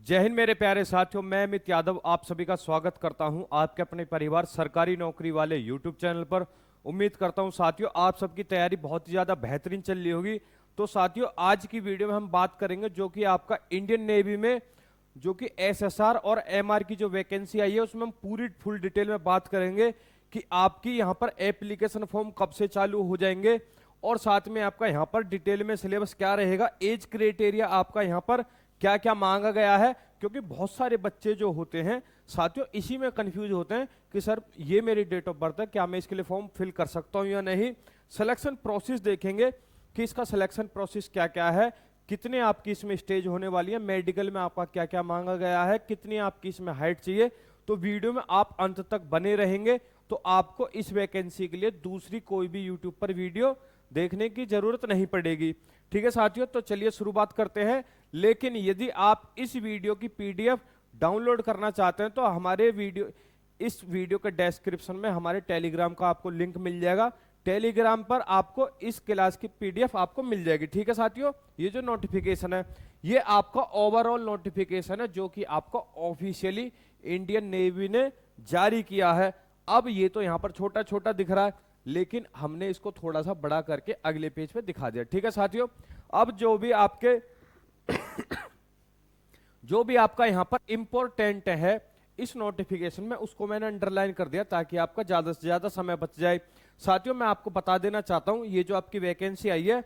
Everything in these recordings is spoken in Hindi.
जय हिंद मेरे प्यारे साथियों, मैं अमित यादव आप सभी का स्वागत करता हूं आपके अपने परिवार सरकारी नौकरी वाले यूट्यूब चैनल पर। उम्मीद करता हूं साथियों आप सबकी तैयारी बहुत ही ज़्यादा बेहतरीन चल रही होगी। तो साथियों आज की वीडियो में हम बात करेंगे जो कि आपका इंडियन नेवी में जो कि एसएसआर और एमआर की जो वैकेंसी आई है उसमें हम पूरी फुल डिटेल में बात करेंगे कि आपकी यहाँ पर एप्लीकेशन फॉर्म कब से चालू हो जाएंगे और साथ में आपका यहाँ पर डिटेल में सिलेबस क्या रहेगा, एज क्राइटेरिया आपका यहाँ पर क्या क्या मांगा गया है। क्योंकि बहुत सारे बच्चे जो होते हैं साथियों इसी में कंफ्यूज होते हैं कि सर ये मेरी डेट ऑफ बर्थ है, क्या मैं इसके लिए फॉर्म फिल कर सकता हूं या नहीं। सिलेक्शन प्रोसेस देखेंगे कि इसका सिलेक्शन प्रोसेस क्या क्या है, कितने आपकी इसमें स्टेज होने वाली है, मेडिकल में आपका क्या क्या मांगा गया है, कितनी आपकी इसमें हाइट चाहिए। तो वीडियो में आप अंत तक बने रहेंगे तो आपको इस वैकेंसी के लिए दूसरी कोई भी यूट्यूब पर वीडियो देखने की जरूरत नहीं पड़ेगी। ठीक है साथियों, तो चलिए शुरुआत करते हैं। लेकिन यदि आप इस वीडियो की पीडीएफ डाउनलोड करना चाहते हैं तो हमारे इस वीडियो के डिस्क्रिप्शन में हमारे टेलीग्राम का आपको लिंक मिल जाएगा। टेलीग्राम पर आपको इस क्लास की पीडीएफ आपको मिल जाएगी। ठीक है साथियों, ये जो नोटिफिकेशन है ये आपका ओवरऑल नोटिफिकेशन है जो कि आपको ऑफिशियली इंडियन नेवी ने जारी किया है। अब ये तो यहां पर छोटा छोटा दिख रहा है लेकिन हमने इसको थोड़ा सा बड़ा करके अगले पेज पे दिखा दिया। ठीक है साथियों, अब जो भी आपका यहां पर इंपॉर्टेंट है इस नोटिफिकेशन में उसको मैंने अंडरलाइन कर दिया ताकि आपका ज्यादा से ज्यादा समय बच जाए। साथियों मैं आपको बता देना चाहता हूं ये जो आपकी वैकेंसी आई है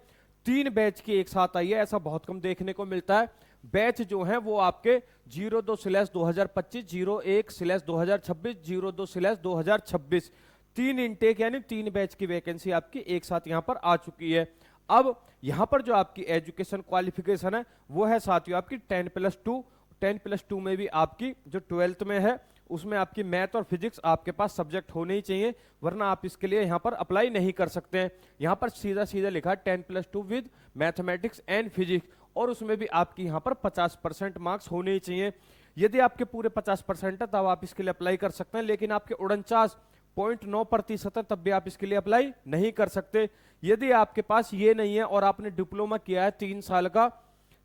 3 बैच की एक साथ आई है, ऐसा बहुत कम देखने को मिलता है। बैच जो है वो आपके 02/2025, 01/2026, 02/2026 3 इनटेक यानी 3 बैच की वैकेंसी आपकी एक साथ यहां पर आ चुकी है। अब यहां पर जो आपकी एजुकेशन क्वालिफिकेशन है वो है साथियों आपकी 10+2। 10+2 में भी आपकी जो 12th में है उसमें आपकी मैथ और फिजिक्स आपके पास सब्जेक्ट होने ही चाहिए, वरना आप इसके लिए यहां पर अप्लाई नहीं कर सकते हैं। यहां पर सीधा सीधा लिखा है 10+2 विद मैथमेटिक्स एंड फिजिक्स, और उसमें भी आपकी यहां पर 50% मार्क्स होने ही चाहिए। यदि आपके पूरे 50% है तब आप इसके लिए अप्लाई कर सकते हैं, लेकिन आपके 49.9% है तब भी आप इसके लिए अप्लाई नहीं कर सकते। यदि आपके पास ये नहीं है और आपने डिप्लोमा किया है 3 साल का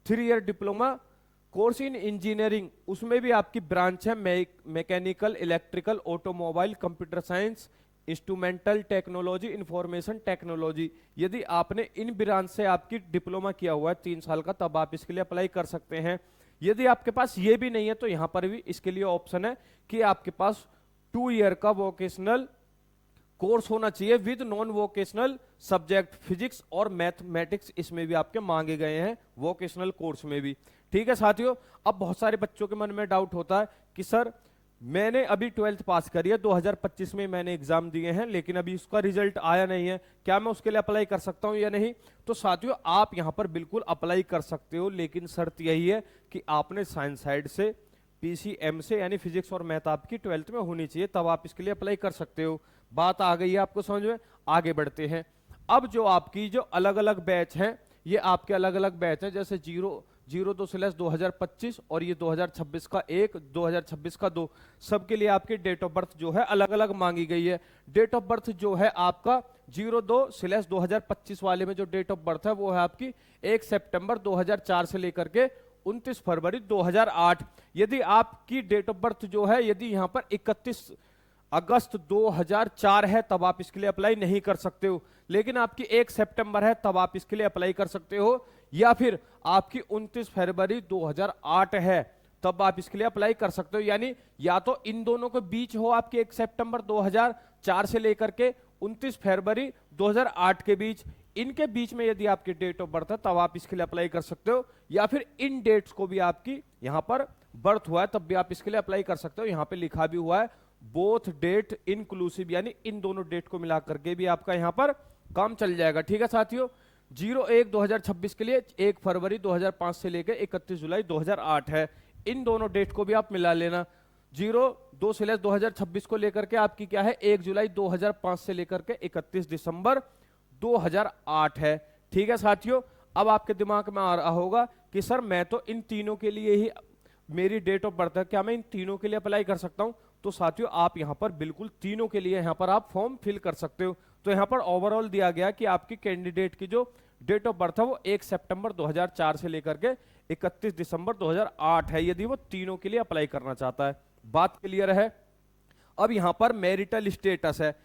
3 year diploma course in engineering, उसमें भी आपकी ब्रांच है mechanical, electrical, automobile, computer science, instrumental technology, information technology. यदि आपने इन ब्रांच से आपकी डिप्लोमा किया हुआ है 3 साल का तब आप इसके लिए अप्लाई कर सकते हैं। यदि आपके पास ये भी नहीं है तो यहां पर भी इसके लिए ऑप्शन है कि आपके पास 2 ईयर का वोकेशनल कोर्स होना चाहिए with non vocational subject physics और मैथमेटिक्स, इसमें भी आपके मांगे गए हैं वोकेशनल कोर्स में भी। ठीक है साथियों, अब बहुत सारे बच्चों के मन में डाउट होता है कि सर मैंने अभी 12th पास करी है, 2025 में मैंने एग्जाम दिए हैं लेकिन अभी उसका रिजल्ट आया नहीं है, क्या मैं उसके लिए अप्लाई कर सकता हूं या नहीं। तो साथियों आप यहां पर बिल्कुल अप्लाई कर सकते हो, लेकिन शर्त यही है कि आपने साइंस साइड से पीसीएम से यानी फिजिक्स और मैथ आपकी 12th में होनी चाहिए, तब आप इसके लिए अप्लाई कर सकते हो। बात आ गई है आपको समझ में, आगे बढ़ते हैं। अब जो आपकी जो अलग अलग बैच हैं ये आपके अलग अलग बैच हैं, जैसे 02/2025 और ये 2026 का 1, 2026 का 2, सबके लिए आपकी डेट ऑफ बर्थ जो है अलग अलग मांगी गई है। डेट ऑफ बर्थ जो है आपका 02/2025 वाले में जो डेट ऑफ बर्थ है वो है आपकी 1 सितंबर 2004 से लेकर के 29 फरवरी 2008। यदि आपकी डेट ऑफ बर्थ जो है यदि यहां पर 31 अगस्त 2004 है तब आप इसके लिए अप्लाई नहीं कर सकते हो, लेकिन आपकी 1 सितंबर है तब आप इसके लिए अप्लाई कर सकते हो, या फिर आपकी 29 फरवरी 2008 है तब आप इसके लिए अप्लाई कर सकते हो। यानी या तो इन दोनों के बीच हो आपकी 1 सितंबर 2004 से लेकर के 29 फरवरी 2008 के बीच, इनके बीच में यदि आपकी डेट ऑफ बर्थ है तब आप इसके लिए अप्लाई कर सकते हो, या फिर इन डेट्स को भी आपकी यहां पर बर्थ हुआ है तब भी आप इसके लिए अप्लाई कर सकते हो। यहां पे लिखा भी हुआ है बोथ डेट इंक्लूसिव, यानी इन दोनों डेट को मिला करके भी आपका यहां पर काम चल जाएगा। ठीक है साथियों, 01/2026 के लिए 1 फरवरी 2005 से लेकर 31 जुलाई 2008 है, इन दोनों डेट को भी आप मिला लेना। 02/2026 को लेकर के आपकी क्या है 1 जुलाई 2005 से लेकर के 31 दिसंबर 2008 है। ठीक है साथियों, अब आपके दिमाग में आ रहा होगा कि सर मैं तो इन तीनों के लिए ही मेरी डेट ऑफ बर्थ है, क्या मैं इन तीनों के लिए अप्लाई कर सकता हूं। तो साथियों आप यहां पर बिल्कुल तीनों के लिए यहां पर आप फॉर्म फिल कर सकते हो। तो यहां पर ओवरऑल दिया गया कि आपकी कैंडिडेट की जो डेट ऑफ बर्थ है वो 1 सितंबर 2004 से लेकर के 31 दिसंबर 2008 है, यदि वो तीनों के लिए अप्लाई करना चाहता है। बात क्लियर है। अब यहां पर मैरिटल स्टेटस है,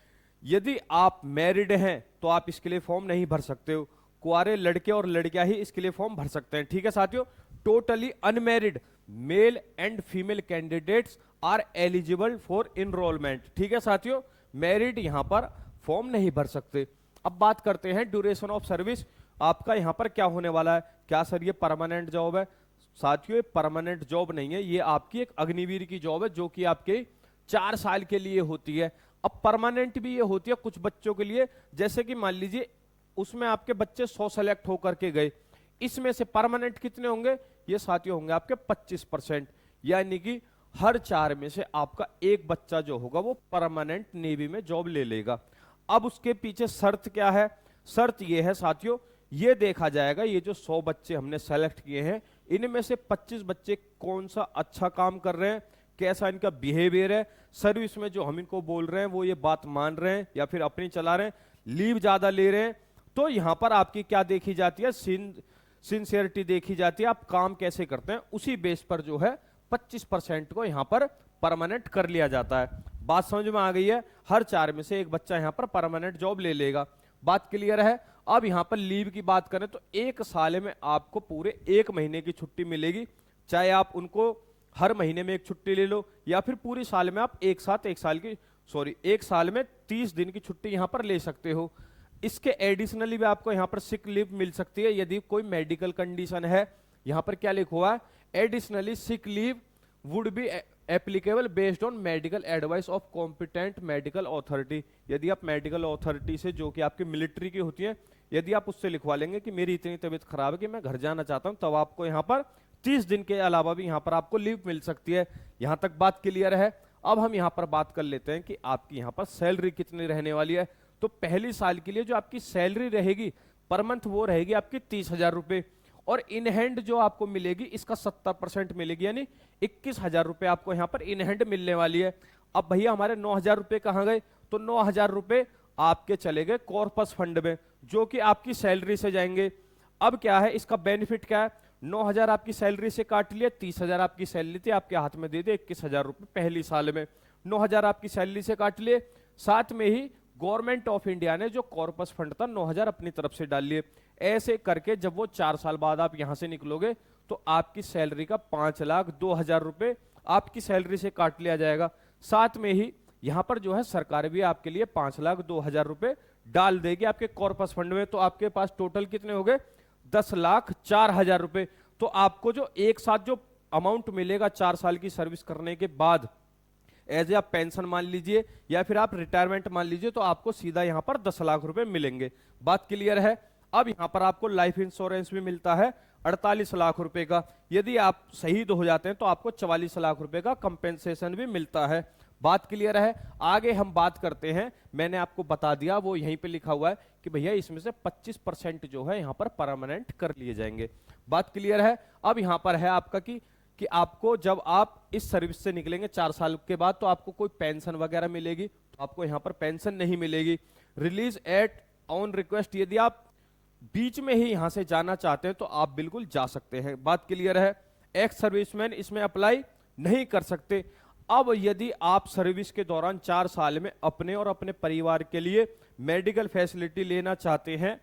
यदि आप मैरिड हैं तो आप इसके लिए फॉर्म नहीं भर सकते हो, कुंवारे लड़के और लड़कियां ही इसके लिए फॉर्म भर सकते हैं। ठीक है साथियों, totally unmarried male and female candidates are eligible for enrolment. ठीक है साथियों, मैरिड यहां पर फॉर्म नहीं भर सकते। अब बात करते हैं ड्यूरेशन ऑफ सर्विस, आपका यहां पर क्या होने वाला है। क्या सर ये परमानेंट जॉब है? साथियों, ये परमानेंट जॉब नहीं है, ये आपकी एक अग्निवीर की जॉब है जो कि आपके 4 साल के लिए होती है। अब परमानेंट भी ये होती है कुछ बच्चों के लिए, जैसे कि मान लीजिए उसमें आपके बच्चे 100 सेलेक्ट होकर के गए, इसमें से परमानेंट कितने होंगे? ये साथियों होंगे आपके 25%, यानी कि हर 4 में से आपका एक बच्चा जो होगा वो परमानेंट नेवी में जॉब ले लेगा। अब उसके पीछे शर्त क्या है? शर्त ये है साथियों, ये देखा जाएगा ये जो 100 बच्चे हमने सेलेक्ट किए हैं, इनमें से 25 बच्चे कौन सा अच्छा काम कर रहे हैं, कैसा इनका बिहेवियर है, सर्विस में जो हम इनको बोल रहे हैं वो ये बात मान रहे हैं या फिर अपनी चला रहे हैं, लीव ज्यादा ले रहे हैं। तो यहां पर आपकी क्या देखी जाती है? सिंसियरिटी देखी जाती है, आप काम कैसे करते हैं, उसी बेस पर जो है 25% को यहां पर परमानेंट कर लिया जाता है। बात समझ में आ गई है? हर 4 में से एक बच्चा यहां पर परमानेंट जॉब ले लेगा। बात क्लियर है? अब यहां पर लीव की बात करें तो 1 साल में आपको पूरे 1 महीने की छुट्टी मिलेगी, चाहे आप उनको हर महीने में एक छुट्टी ले लो या फिर पूरी साल में आप एक साल में 30 दिन की छुट्टी यहां पर ले सकते हो। इसके एडिशनली भी आपको यहां पर सिक लीव मिल सकती है यदि कोई मेडिकल कंडीशन है। यहां पर क्या लिखा हुआ है? Additionally sick leave would be applicable based on medical advice of competent medical authority. यदि आप मेडिकल अथॉरिटी से, जो कि आपकी मिलिट्री की होती है, यदि आप उससे लिखवा लेंगे कि मेरी इतनी तबीयत खराब है कि मैं घर जाना चाहता हूं, तब आपको यहां पर 30 दिन के अलावा भी यहां पर आपको लीव मिल सकती है। यहां तक बात क्लियर है? अब हम यहां पर बात कर लेते हैं कि आपकी यहां पर सैलरी कितनी रहने वाली है। तो पहली साल के लिए जो आपकी सैलरी रहेगी पर मंथ वो रहेगी आपकी 30,000 रुपए, और इन हैंड जो आपको मिलेगी इसका 70% मिलेगी, यानी 21,000 रुपए आपको यहां पर इन हैंड मिलने वाली है। अब भैया हमारे 9,000 रुपए कहां गए? तो 9,000 रुपए आपके चले गए कॉर्पस फंड में, जो कि आपकी सैलरी से जाएंगे। अब क्या है इसका बेनिफिट क्या है? 9,000 आपकी सैलरी से काट लिए, 30,000 आपकी सैलरी थी, आपके हाथ में दे दिए 21,000 रुपए पहली साल में। 9,000 आपकी सैलरी से काट लिए, साथ में ही गवर्नमेंट ऑफ इंडिया ने जो कॉर्पस फंड था 9,000 अपनी तरफ से डाल लिए। ऐसे करके जब वो 4 साल बाद आप यहां से निकलोगे तो आपकी सैलरी का 5,02,000 रुपए आपकी सैलरी से काट लिया जाएगा। साथ में ही यहां पर जो है सरकार भी आपके लिए 5,02,000 रुपए डाल देगी आपके कॉर्पस फंड में। तो आपके पास टोटल कितने हो गए? 10,04,000 रुपए। तो आपको जो एक साथ जो अमाउंट मिलेगा 4 साल की सर्विस करने के बाद, एज ए आप पेंशन मान लीजिए या फिर आप रिटायरमेंट मान लीजिए, तो आपको सीधा यहां पर 10 लाख रुपए मिलेंगे। बात क्लियर है? अब यहां पर आपको लाइफ इंश्योरेंस भी मिलता है 48 लाख रुपए का। यदि आप शहीद हो जाते हैं तो आपको 44 लाख रुपए का कंपेंसेशन भी मिलता है। बात क्लियर है? आगे हम बात करते हैं, मैंने आपको बता दिया वो यहीं पे लिखा हुआ है कि भैया इसमें से 25% जो है यहां पर परमानेंट कर लिए जाएंगे। बात क्लियर है? अब यहां पर है आपका कि आपको जब आप इस सर्विस से निकलेंगे 4 साल के बाद तो आपको कोई पेंशन वगैरह मिलेगी, तो आपको यहां पर पेंशन नहीं मिलेगी। रिलीज एट ऑन रिक्वेस्ट, यदि आप बीच में ही यहां से जाना चाहते हैं तो आप बिल्कुल जा सकते हैं। बात क्लियर है? एक्स सर्विसमैन इसमें अप्लाई नहीं कर सकते। अब यदि आप सर्विस के दौरान 4 साल में अपने और अपने परिवार के लिए मेडिकल फैसिलिटी लेना चाहते हैं,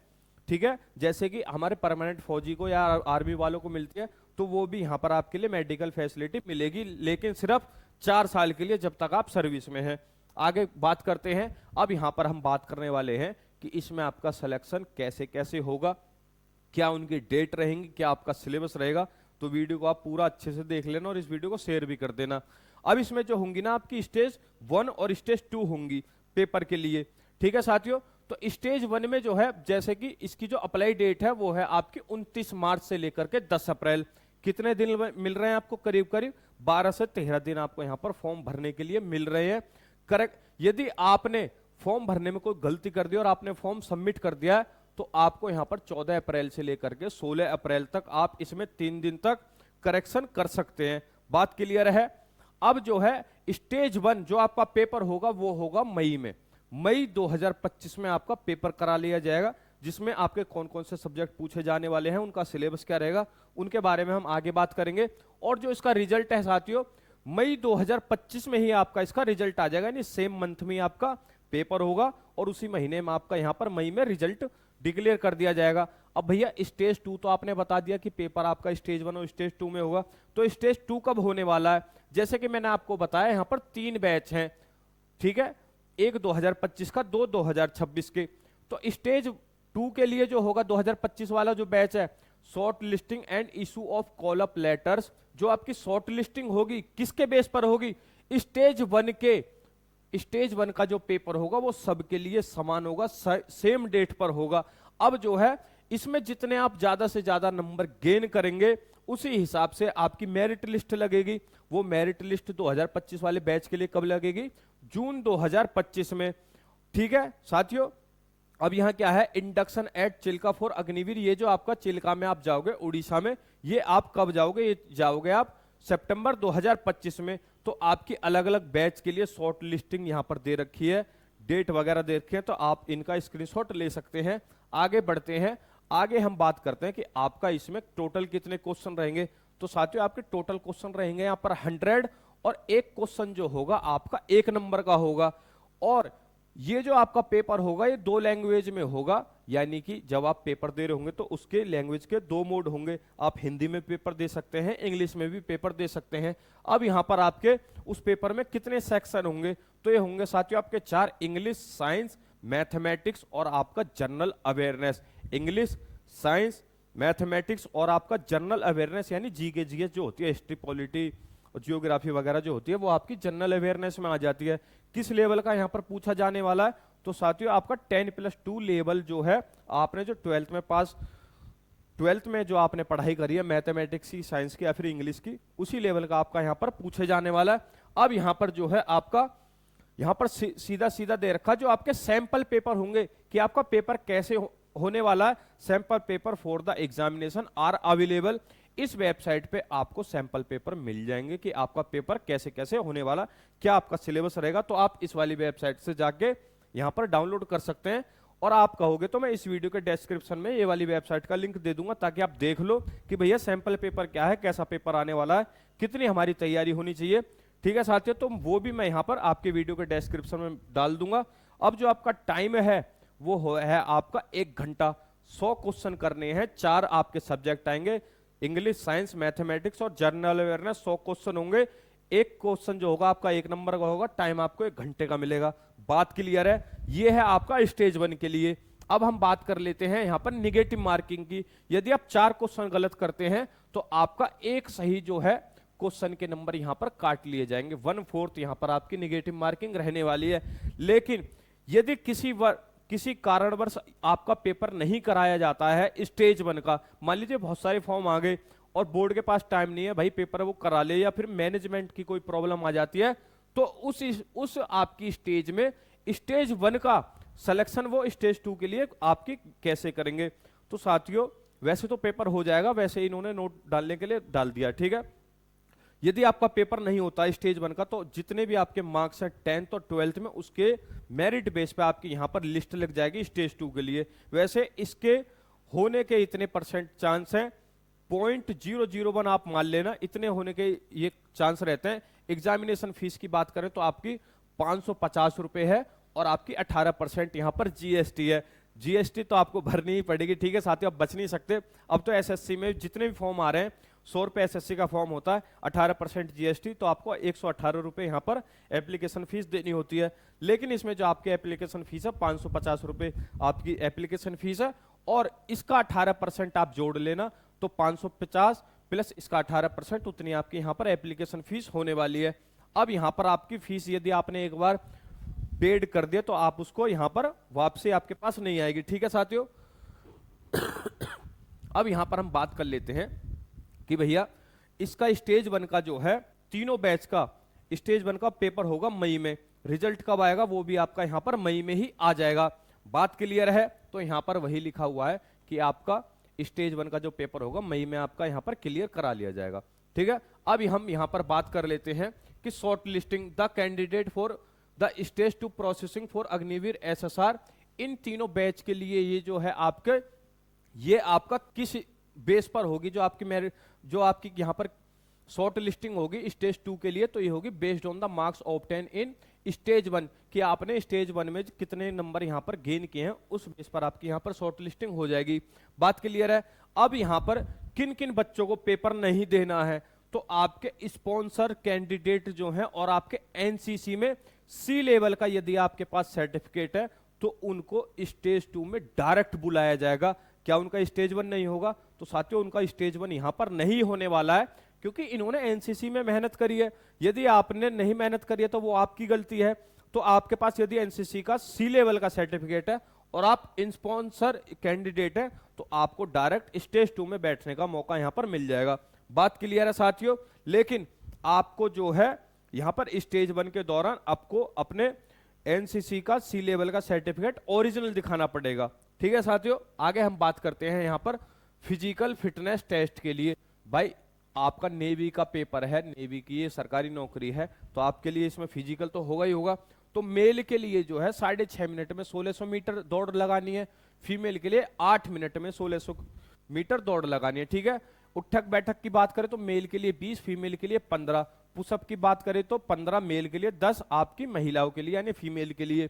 ठीक है, जैसे कि हमारे परमानेंट फौजी को या आर्मी वालों को मिलती है, तो वो भी यहां पर आपके लिए मेडिकल फैसिलिटी मिलेगी, लेकिन सिर्फ 4 साल के लिए जब तक आप सर्विस में हैं। आगे बात करते हैं। अब यहां पर हम बात करने वाले हैं कि इसमें आपका सिलेक्शन कैसे कैसे होगा, क्या उनकी डेट रहेंगी, क्या आपका सिलेबस रहेगा। तो वीडियो को आप पूरा अच्छे से देख लेना और इस वीडियो को शेयर भी कर देना। अब इसमें जो होंगी ना आपकी स्टेज 1 और स्टेज 2 होंगी पेपर के लिए, ठीक है साथियों। तो स्टेज 1 में जो है, जैसे कि इसकी जो अप्लाई डेट है वो है आपकी 29 मार्च से लेकर के 10 अप्रैल। कितने दिन मिल रहे हैं आपको? करीब करीब 12 से 13 दिन आपको यहां पर फॉर्म भरने के लिए मिल रहे हैं। करेक्ट। यदि आपने फॉर्म भरने में कोई गलती कर दी और आपने फॉर्म सबमिट कर दिया है तो आपको यहां पर 14 अप्रैल से लेकर के 16 अप्रैल तक आप इसमें 3 दिन तक करेक्शन कर सकते हैं। बात क्लियर है? अब जो है स्टेज 1 जो आपका पेपर होगा वो होगा मई में। मई 2025 में आपका पेपर करा लिया जाएगा, जिसमें आपके कौन कौन से सब्जेक्ट पूछे जाने वाले हैं, उनका सिलेबस क्या रहेगा, उनके बारे में हम आगे बात करेंगे। और जो इसका रिजल्ट है साथियों, मई 2025 में ही आपका इसका रिजल्ट आ जाएगा, यानी सेम मंथ में आपका पेपर होगा और उसी महीने में आपका यहाँ पर मई में रिजल्ट डिक्लेयर कर दिया जाएगा। अब भैया स्टेज 2 तो आपने बता दिया कि पेपर आपका स्टेज 1 और स्टेज 2 में होगा, तो स्टेज 2 कब होने वाला है? जैसे कि मैंने आपको बताया यहाँ पर 3 बैच हैं, ठीक है, एक 2025 का, 2 2026 के। तो स्टेज 2 के लिए जो होगा 2025 वाला जो बैच है, short listing and issue of call up letters, जो आपकी शॉर्ट लिस्टिंग होगी किसके बेस पर होगी? स्टेज 1 के, स्टेज 1 का जो पेपर होगा वो सबके लिए समान होगा, सेम डेट पर होगा। अब जो है इसमें जितने आप ज्यादा से ज्यादा नंबर गेन करेंगे उसी हिसाब से आपकी मेरिट लिस्ट लगेगी। वो मेरिट लिस्ट 2025 वाले बैच के लिए कब लगेगी? जून 2025 में, ठीक है साथियों। अब यहां क्या है, induction at Chilka for Agniveer, ये जो आपका चिल्का में आप जाओगे उड़ीसा में, ये आप कब जाओगे? ये जाओगे आप सितंबर 2025 में। तो आपकी अलग अलग बैच के लिए शॉर्ट लिस्टिंग यहां पर दे रखी है, डेट वगैरह दे रखी है, तो आप इनका स्क्रीनशॉट ले सकते हैं। आगे बढ़ते हैं, आगे हम बात करते हैं कि आपका इसमें टोटल कितने क्वेश्चन रहेंगे। तो साथियों आपके टोटल क्वेश्चन रहेंगे यहाँ पर 100, और एक क्वेश्चन जो होगा आपका 1 नंबर का होगा। और ये जो आपका पेपर होगा ये 2 लैंग्वेज में होगा, यानी कि जब आप पेपर दे रहे होंगे तो उसके लैंग्वेज के 2 मोड होंगे। आप हिंदी में पेपर दे सकते हैं, इंग्लिश में भी पेपर दे सकते हैं। अब यहाँ पर आपके उस पेपर में कितने सेक्शन होंगे? तो ये होंगे साथियों आपके 4, इंग्लिश, साइंस, मैथमेटिक्स और आपका general awareness. English, science, mathematics और आपका जनरल अवेयरनेस, यानी जीके जीएस जो होती है, हिस्ट्री, पॉलिटी, जियोग्राफी वगैरह जो होती है, वो आपकी जनरल अवेयरनेस में आ जाती है। किस लेवल का यहाँ पर पूछा जाने वाला है? तो साथियों आपका 10+2 लेवल जो है, आपने जो 12th में जो आपने पढ़ाई करी है मैथमेटिक्स की, साइंस की या फिर इंग्लिश की, उसी लेवल का आपका यहाँ पर पूछे जाने वाला है। अब यहाँ पर जो है आपका यहाँ पर सीधा सीधा दे रखा जो आपके सैंपल पेपर होंगे कि आपका पेपर कैसे होने वाला है। Sample paper for the examination are available. इस वेबसाइट पे आपको सैंपल पेपर मिल जाएंगे कि आपका पेपर कैसे कैसे होने वाला, क्या आपका सिलेबस रहेगा। तो आप इस वाली वेबसाइट से जाके यहां पर डाउनलोड कर सकते हैं। और आप कहोगे तो मैं इस वीडियो के डिस्क्रिप्शन में ये वाली वेबसाइट का लिंक दे दूंगा, ताकि आप देख लो कि भैया सैंपल पेपर क्या है, कैसा पेपर आने वाला है, कितनी हमारी तैयारी होनी चाहिए। ठीक है साथियों, तो वो भी मैं यहाँ पर आपके वीडियो के डिस्क्रिप्शन में डाल दूंगा। अब जो आपका टाइम है वो है आपका 1 घंटा। 100 क्वेश्चन करने हैं, 4 आपके सब्जेक्ट आएंगे, इंग्लिश, साइंस, मैथमेटिक्स और जनरल अवेयरनेस। 100 क्वेश्चन होंगे, एक क्वेश्चन जो होगा आपका 1 नंबर का होगा, टाइम आपको 1 घंटे का मिलेगा। बात क्लियर है? ये है आपका स्टेज 1 के लिए। अब हम बात कर लेते हैं यहाँ पर निगेटिव मार्किंग की। यदि आप 4 क्वेश्चन गलत करते हैं तो आपका एक सही जो है क्वेश्चन के नंबर यहाँ पर काट लिए जाएंगे। 1/4 यहाँ पर आपकी निगेटिव मार्किंग रहने वाली है। लेकिन यदि किसी कारणवश आपका पेपर नहीं कराया जाता है स्टेज 1 का, मान लीजिए बहुत सारे फॉर्म आ गए और बोर्ड के पास टाइम नहीं है भाई पेपर वो करा ले, या फिर मैनेजमेंट की कोई प्रॉब्लम आ जाती है, तो उस आपकी स्टेज में स्टेज 1 का सिलेक्शन वो स्टेज 2 के लिए आपकी कैसे करेंगे। तो साथियों वैसे तो पेपर हो जाएगा, वैसे इन्होंने नोट डालने के लिए डाल दिया, ठीक है। यदि आपका पेपर नहीं होता स्टेज 1 का, तो जितने भी आपके मार्क्स हैं 10th और 12th में, उसके मेरिट बेस पे आपकी यहां पर लिस्ट लग जाएगी स्टेज 2 के लिए। वैसे इसके होने के इतने परसेंट चांस हैं, 0.001 आप मान लेना, इतने होने के ये चांस रहते हैं। एग्जामिनेशन फीस की बात करें तो आपकी 550 रुपए है, और आपकी 18% यहां पर जीएसटी है। जीएसटी तो आपको भरनी ही पड़ेगी, ठीक है साथियों, आप बच नहीं सकते। अब तो एसएससी में जितने भी फॉर्म आ रहे हैं, 100 रुपए एसएससी का फॉर्म होता है, 18% जीएसटी, तो आपको 118 रुपए यहाँ पर एप्लीकेशन फीस देनी होती है। लेकिन इसमें जो आपकी एप्लीकेशन फीस है 550 रुपए आपकी एप्लीकेशन फीस है, और इसका 18% आप जोड़ लेना, तो 550 प्लस इसका 18%, उतनी आपकी यहाँ पर एप्लीकेशन फीस होने वाली है। अब यहाँ पर आपकी फीस यदि आपने एक बार पेड कर दिया तो आप उसको यहाँ पर वापसी आपके पास नहीं आएगी, ठीक है साथियों। अब यहाँ पर हम बात कर लेते हैं कि भैया इसका स्टेज 1 का जो है, तीनों बैच का स्टेज 1 का पेपर होगा मई में। रिजल्ट कब आएगा वो भी आपका यहाँ पर मई में ही आ जाएगा। बात क्लियर है? तो यहाँ पर वही लिखा हुआ है कि आपका स्टेज 1 का जो पेपर होगा मई में आपका यहाँ पर क्लियर करा लिया जाएगा, ठीक है। अब हम यहाँ पर बात कर लेते हैं कि shortlisting the candidate for the stage 2 processing for Agniveer SSR इन तीनों बैच के लिए ये जो है आपके, ये आपका किस बेस पर होगी, जो आपकी मेरिट, जो आपकी यहाँ पर शॉर्ट लिस्टिंग होगी स्टेज 2 के लिए, तो ये होगी based on the marks obtain in stage 1, कि आपने स्टेज 1 में कितने नंबर यहाँ पर गेन किए हैं, उस बेस पर आपकी यहाँ पर शॉर्ट लिस्टिंग हो जाएगी। बात क्लियर है। अब यहाँ पर किन किन बच्चों को पेपर नहीं देना है, तो आपके स्पॉन्सर कैंडिडेट जो हैं और आपके एनसीसी में सी लेवल का यदि आपके पास सर्टिफिकेट है तो उनको स्टेज 2 में डायरेक्ट बुलाया जाएगा। क्या उनका स्टेज 1 नहीं होगा? तो साथियों उनका स्टेज 1 यहां पर नहीं होने वाला है, क्योंकि इन्होंने एनसीसी में मेहनत करी है। यदि आपने नहीं मेहनत करी है तो वो आपकी गलती है। तो आपके पास यदि एनसीसी का सी लेवल का सर्टिफिकेट है और आप स्पॉन्सर कैंडिडेट है तो आपको डायरेक्ट स्टेज 2 में बैठने का मौका यहां पर मिल जाएगा। बात क्लियर है साथियों। लेकिन आपको जो है यहां पर स्टेज 1 के दौरान आपको अपने एनसीसी का सी लेवल का सर्टिफिकेट ओरिजिनल दिखाना पड़ेगा। ठीक है साथियों। आगे हम बात करते हैं यहां पर फिजिकल फिटनेस टेस्ट के लिए। भाई आपका नेवी का पेपर है, नेवी की ये सरकारी नौकरी है, तो आपके लिए इसमें फिजिकल तो होगा ही होगा। तो मेल के लिए जो है 6.5 मिनट में 1600 मीटर दौड़ लगानी है, फीमेल के लिए 8 मिनट में 1600 मीटर दौड़ लगानी है। ठीक है। उठक बैठक की बात करें तो मेल के लिए 20, फीमेल के लिए 15। पुशअप की बात करें तो 15 मेल के लिए, 10 आपकी महिलाओं के लिए यानी फीमेल के लिए।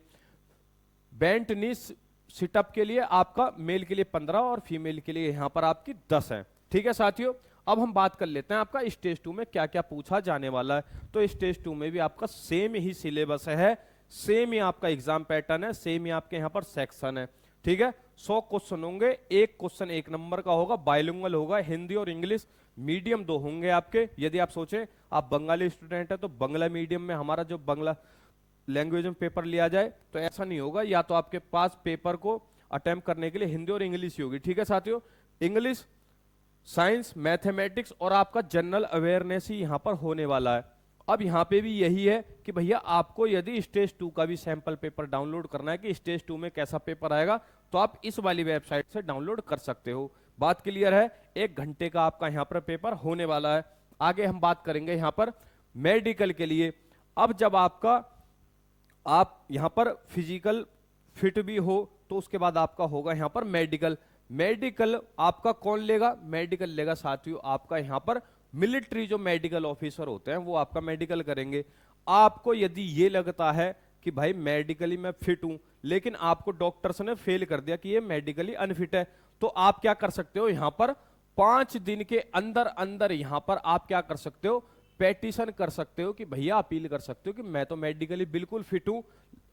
बेंट नी सिटअप के लिए आपका मेल के लिए 15 और फीमेल के लिए यहां पर आपकी 10 है। ठीक है साथियों। अब हम बात कर लेते हैं आपका स्टेज 2 में क्या क्या पूछा जाने वाला है। तो स्टेज 2 में भी आपका सेम ही सिलेबस है, सेम ही आपका एग्जाम पैटर्न है, सेम ही आपके यहां पर सेक्शन है। ठीक है। 100 क्वेश्चन होंगे, एक क्वेश्चन 1 नंबर का होगा, बाइलिंगुअल होगा, हिंदी और इंग्लिश मीडियम 2 होंगे आपके। यदि आप सोचें आप बंगाली स्टूडेंट है तो बंगला मीडियम में हमारा जो बंगला लैंग्वेज में पेपर लिया जाए, तो ऐसा नहीं होगा। या तो आपके पास पेपर को अटेम्प्ट करने के लिए हिंदी और इंग्लिश ही होगी। ठीक है साथियों। इंग्लिश, साइंस, मैथमेटिक्स और आपका जनरल अवेयरनेस ही यहां पर होने वाला है। अब यहां पे भी यही है कि भैया आपको यदि स्टेज 2 का भी सैंपल पेपर डाउनलोड करना है कि स्टेज 2 में कैसा पेपर आएगा, तो आप इस वाली वेबसाइट से डाउनलोड कर सकते हो। बात क्लियर है। 1 घंटे का आपका यहां पर पेपर होने वाला है। आगे हम बात करेंगे यहां पर मेडिकल के लिए। अब जब आपका आप यहां पर फिजिकल फिट भी हो तो उसके बाद आपका होगा यहां पर मेडिकल। मेडिकल आपका कौन लेगा? मेडिकल लेगा साथियों आपका यहां पर मिलिट्री जो मेडिकल ऑफिसर होते हैं वो आपका मेडिकल करेंगे। आपको यदि ये लगता है कि भाई मेडिकली मैं फिट हूं, लेकिन आपको डॉक्टर्स ने फेल कर दिया कि ये मेडिकली अनफिट है, तो आप क्या कर सकते हो? यहां पर 5 दिन के अंदर अंदर यहां पर आप क्या कर सकते हो? पेटिशन कर सकते हो कि भैया अपील कर सकते हो कि मैं तो मेडिकली बिल्कुल फिट हूं,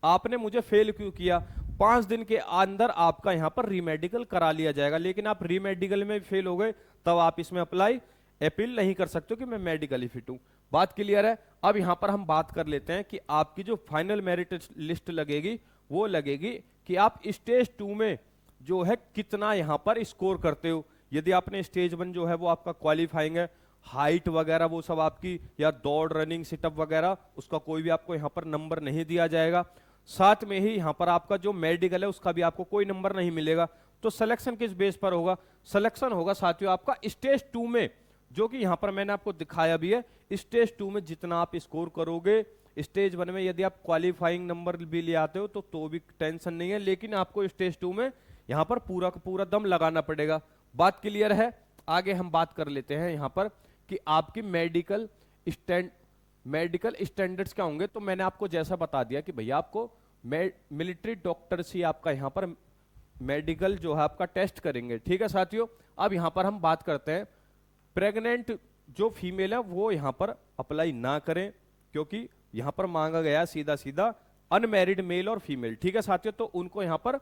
आपने मुझे फेल क्यों किया। 5 दिन के अंदर आपका यहां पर रीमेडिकल करा लिया जाएगा। लेकिन आप रीमेडिकल में फेल हो गए तब आप इसमें अपील नहीं कर सकते हो कि मैं मेडिकली फिट हूं। बात क्लियर है। अब यहां पर हम बात कर लेते हैं कि आपकी जो फाइनल मेरिट लिस्ट लगेगी वो लगेगी कि आप स्टेज 2 में जो है कितना यहां पर स्कोर करते हो। यदि आपने स्टेज 1 जो है वो आपका क्वालिफाइंग है, हाइट वगैरह वो सब आपकी, या दौड़, रनिंग, सिटअप वगैरह, उसका कोई भी आपको यहां पर नंबर नहीं दिया जाएगा। साथ में ही यहां पर आपका जो मेडिकल है उसका भी आपको कोई नंबर नहीं मिलेगा। तो सिलेक्शन किस बेस पर होगा? सिलेक्शन होगा साथियों आपका स्टेज 2 में, जो कि यहां पर मैंने आपको दिखाया भी है। स्टेज 2 में जितना आप स्कोर करोगे, स्टेज 1 में यदि आप क्वालिफाइंग नंबर भी ले आते हो तो भी टेंशन नहीं है, लेकिन आपको स्टेज 2 में यहां पर पूरा का पूरा दम लगाना पड़ेगा। बात क्लियर है। आगे हम बात कर लेते हैं यहां पर कि आपकी मेडिकल स्टैंडर्ड्स क्या होंगे। तो मैंने आपको जैसा बता दिया कि भैया आपको मिलिट्री डॉक्टर्स ही आपका यहां पर मेडिकल जो है आपका टेस्ट करेंगे। ठीक है साथियों। अब यहां पर हम बात करते हैं प्रेग्नेंट जो फीमेल है वो यहां पर अप्लाई ना करें, क्योंकि यहां पर मांगा गया सीधा सीधा अनमैरिड मेल और फीमेल। ठीक है साथियों। तो उनको यहां पर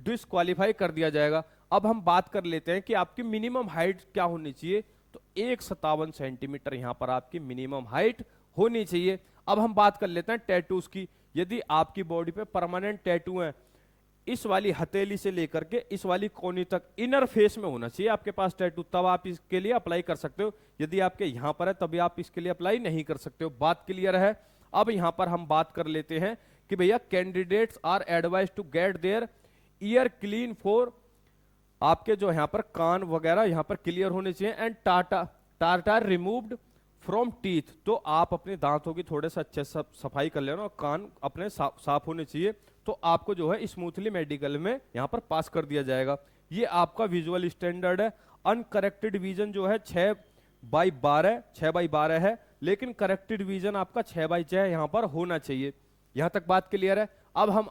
डिस्क्वालीफाई कर दिया जाएगा। अब हम बात कर लेते हैं कि आपकी मिनिमम हाइट क्या होनी चाहिए। तो 157 सेंटीमीटर यहां पर आपकी मिनिमम हाइट होनी चाहिए। अब हम बात कर लेते हैं टैटूज की। यदि आपकी बॉडी पे परमानेंट टैटू है, इस वाली हथेली से लेकर के इस वाली कोनी तक इनर फेस में होना चाहिए आपके पास टैटू, तब आप इसके लिए अप्लाई कर सकते हो। यदि आपके यहां पर है तभी आप इसके लिए अप्लाई नहीं कर सकते हो। बात क्लियर है। अब यहां पर हम बात कर लेते हैं कि भैया candidates are advise to get their ear clean for, आपके जो यहां पर कान वगैरह यहां पर क्लियर होने चाहिए, and tartar removed from teeth. तो आप अपने दांतों की थोड़े से अच्छे से सफाई कर लेना और कान अपने साफ होने चाहिए। तो आपको जो है स्मूथली मेडिकल में यहाँ पर पास कर दिया जाएगा। ये आपका विजुअल स्टैंडर्ड है। अनकरेक्टेड विजन जो है 6/12 है, लेकिन करेक्टेड विजन आपका 6/6 यहाँ पर होना चाहिए। यहाँ तक बात क्लियर है। अब हम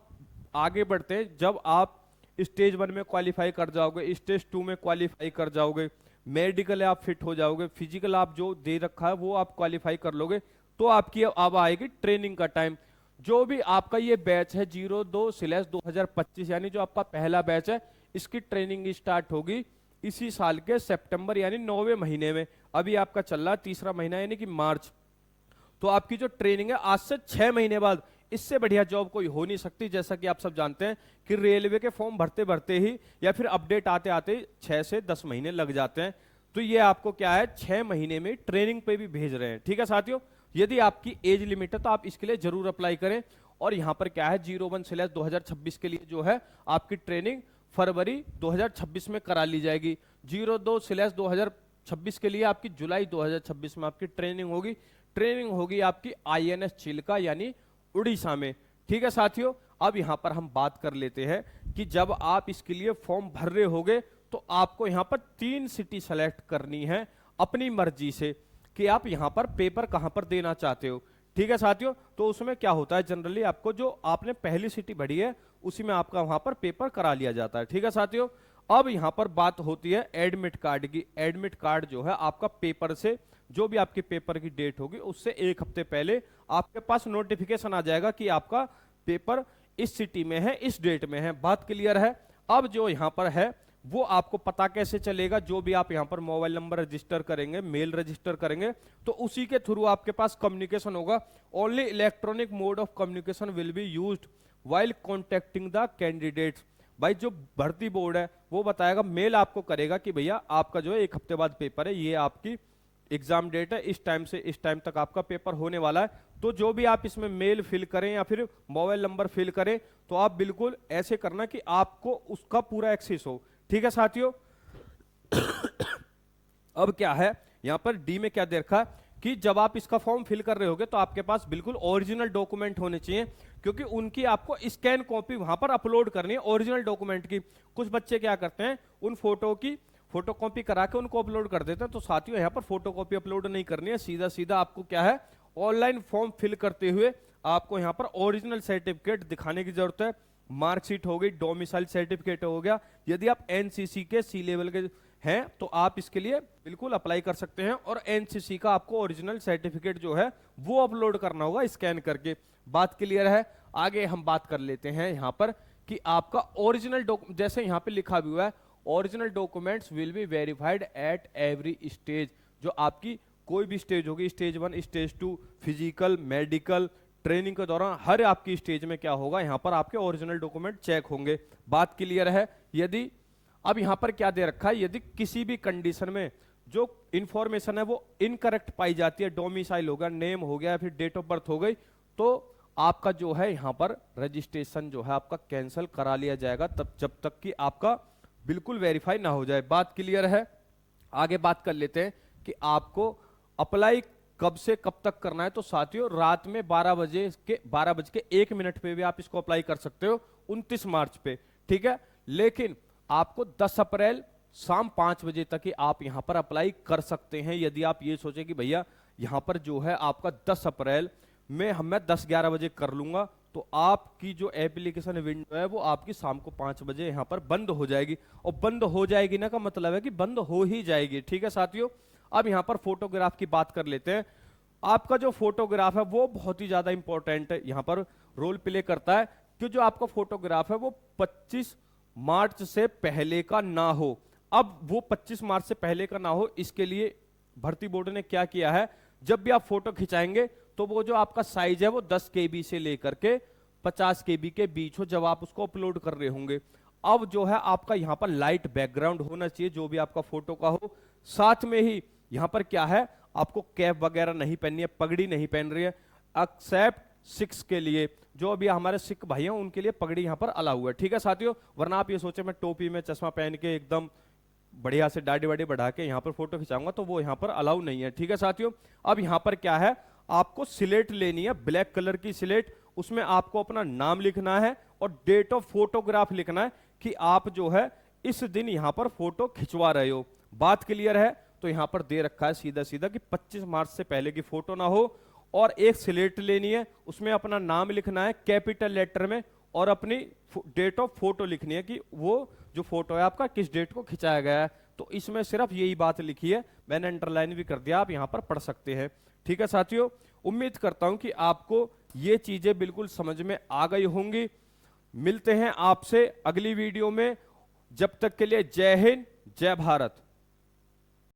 आगे बढ़ते हैं। जब आप स्टेज 1 में क्वालिफाई कर जाओगे, स्टेज 2 में क्वालिफाई कर जाओगे, मेडिकल आप फिट हो जाओगे, फिजिकल आप जो दे रखा है वो आप क्वालिफाई कर लोगे, तो आपकी अब आएगी ट्रेनिंग का टाइम। जो भी आपका ये बैच है 02/2025 यानी जो आपका पहला बैच है, इसकी ट्रेनिंग स्टार्ट होगी इसी साल के सितंबर यानी 9वें महीने में। अभी आपका चल रहा है तीसरा महीना यानी कि मार्च। तो आपकी जो ट्रेनिंग है आज से 6 महीने बाद, इससे बढ़िया जॉब कोई हो नहीं सकती। जैसा कि आप सब जानते हैं कि रेलवे के फॉर्म भरते भरते ही या फिर अपडेट आते आते 6 से 10 महीने लग जाते हैं। तो ये आपको क्या है 6 महीने में ट्रेनिंग पे भी भेज रहे हैं। ठीक है साथियों, यदि आपकी एज लिमिट है तो आप इसके लिए जरूर अप्लाई करें। और यहाँ पर क्या है 01/2026 के लिए जो है आपकी ट्रेनिंग फरवरी 2026 में करा ली जाएगी। 02/2026 के लिए आपकी जुलाई 2026 में आपकी ट्रेनिंग होगी। ट्रेनिंग होगी आपकी INS चिल्का यानी उड़ीसा में। ठीक है साथियों, अब यहां पर हम बात कर लेते हैं कि जब आप इसके लिए फॉर्म भर रहे होगे तो आपको यहां पर 3 सिटी सेलेक्ट करनी है अपनी मर्जी से कि आप यहां पर पेपर कहां पर देना चाहते हो। ठीक है साथियों, तो उसमें क्या होता है जनरली आपको जो आपने पहली सिटी भरी है उसी में आपका वहां पर पेपर करा लिया जाता है। ठीक है साथियों, अब यहां पर बात होती है एडमिट कार्ड की। एडमिट कार्ड जो है आपका पेपर से, जो भी आपके पेपर की डेट होगी उससे 1 हफ्ते पहले आपके पास नोटिफिकेशन आ जाएगा कि आपका पेपर इस सिटी में है, इस डेट में है। बात क्लियर है। अब जो यहां पर है वो आपको पता कैसे चलेगा, जो भी आप यहां पर मोबाइल नंबर रजिस्टर करेंगे, मेल रजिस्टर करेंगे, तो उसी के थ्रू आपके पास कम्युनिकेशन होगा। Only electronic mode of communication will be used while contacting the candidates. भाई जो भर्ती बोर्ड है वो बताएगा, मेल आपको करेगा कि भैया आपका जो है 1 हफ्ते बाद पेपर है, ये आपकी एग्जाम डेट है, इस टाइम से इस टाइम तक आपका पेपर होने वाला है। तो जो भी आप इसमें मेल फिल करें या फिर मोबाइल नंबर फिल करें तो आप बिल्कुल ऐसे करना कि आपको उसका पूरा एक्सेस हो। ठीक है साथियों। अब क्या है यहां पर डी में क्या दे रखा है कि जब आप इसका फॉर्म फिल कर रहे होगे तो आपके पास बिल्कुल ओरिजिनल डॉक्यूमेंट होने चाहिए, क्योंकि उनकी आपको स्कैन कॉपी वहां पर अपलोड करनी है ओरिजिनल डॉक्यूमेंट की। कुछ बच्चे क्या करते हैं उन फोटो की फोटोकॉपी करा के उनको अपलोड कर देते हैं। तो साथियों यहाँ पर फोटोकॉपी अपलोड नहीं करनी है, सीधा सीधा आपको क्या है ऑनलाइन फॉर्म फिल करते हुए आपको यहाँ पर ओरिजिनल सर्टिफिकेट दिखाने की जरूरत है। मार्कशीट हो गई, डोमिसाइल सर्टिफिकेट हो गया। यदि आप एनसीसी के सी लेवल के हैं तो आप इसके लिए बिल्कुल अप्लाई कर सकते हैं, और एनसीसी का आपको ओरिजिनल सर्टिफिकेट जो है वो अपलोड करना होगा स्कैन करके। बात क्लियर है। आगे हम बात कर लेते हैं यहाँ पर कि आपका ओरिजिनल जैसे यहाँ पे लिखा भी हुआ है original documents will be verified at every stage. जो आपकी कोई भी स्टेज होगी, stage 1, stage 2, physical, medical, training के दौरान हर आपकी स्टेज में क्या होगा यहाँ पर आपके ओरिजिनल डॉक्यूमेंट चेक होंगे। बात क्लियर है। यदि अब यहाँ पर क्या दे रखा है, यदि किसी भी कंडीशन में जो इंफॉर्मेशन है वो इनकरेक्ट पाई जाती है, डोमिसाइल हो गया, नेम हो गया, फिर डेट ऑफ बर्थ हो गई, तो आपका जो है यहाँ पर रजिस्ट्रेशन जो है आपका कैंसिल करा लिया जाएगा तब जब तक कि आपका बिल्कुल वेरीफाई ना हो जाए। बात क्लियर है। आगे बात कर लेते हैं कि आपको अप्लाई कब से कब तक करना है। तो साथियों रात में 12:01 पे भी आप इसको अप्लाई कर सकते हो 29 मार्च पे। ठीक है, लेकिन आपको 10 अप्रैल शाम 5 बजे तक ही आप यहां पर अप्लाई कर सकते हैं। यदि आप ये सोचे कि भैया यहां पर जो है आपका 10 अप्रैल में मैं 10-11 बजे कर लूंगा, तो आपकी जो एप्लीकेशन विंडो है वो आपकी शाम को 5 बजे यहां पर बंद हो जाएगी। और बंद हो जाएगी ना का मतलब है कि बंद हो ही जाएगी। ठीक है साथियों। अब यहां पर फोटोग्राफ की बात कर लेते हैं। आपका जो फोटोग्राफ है वो बहुत ही ज्यादा इंपॉर्टेंट है, यहां पर रोल प्ले करता है कि जो आपका फोटोग्राफ है वो 25 मार्च से पहले का ना हो। अब वो 25 मार्च से पहले का ना हो, इसके लिए भर्ती बोर्ड ने क्या किया है, जब भी आप फोटो खिंचाएंगे तो वो जो आपका साइज है वो 10 KB से लेकर के 50 KB के बीच हो जब आप उसको अपलोड कर रहे होंगे। अब जो है आपका यहाँ पर लाइट बैकग्राउंड होना चाहिए जो भी आपका फोटो का हो। साथ में ही यहाँ पर क्या है, आपको कैप वगैरह नहीं पहननी है, पगड़ी नहीं पहन रही है, एक्सेप्ट सिक्स के लिए, जो अभी हमारे सिख भाई हैं उनके लिए पगड़ी यहाँ पर अलाउ हुआ है। ठीक है साथियों, वरना आप ये सोचे मैं टोपी में चश्मा पहन के एकदम बढ़िया से दाढ़ी वाड़ी बढ़ा के यहाँ पर फोटो खिंचाऊंगा, तो वो यहाँ पर अलाउ नहीं है। ठीक है साथियों। अब यहाँ पर क्या है, आपको स्लेट लेनी है, ब्लैक कलर की स्लेट, उसमें आपको अपना नाम लिखना है और डेट ऑफ फोटोग्राफ लिखना है कि आप जो है इस दिन यहां पर फोटो खिंचवा रहे हो। बात क्लियर है? तो यहां पर दे रखा है सीधा सीधा कि 25 मार्च से पहले की फोटो ना हो, और एक स्लेट लेनी है, उसमें अपना नाम लिखना है कैपिटल लेटर में, और अपनी डेट ऑफ फोटो लिखनी है कि वो जो फोटो है आपका किस डेट को खिंचाया गया है। तो इसमें सिर्फ यही बात लिखी है, मैंने अंडरलाइन भी कर दिया, आप यहां पर पढ़ सकते हैं। ठीक है साथियों, उम्मीद करता हूं कि आपको ये चीजें बिल्कुल समझ में आ गई होंगी। मिलते हैं आपसे अगली वीडियो में, जब तक के लिए जय हिंद जय भारत।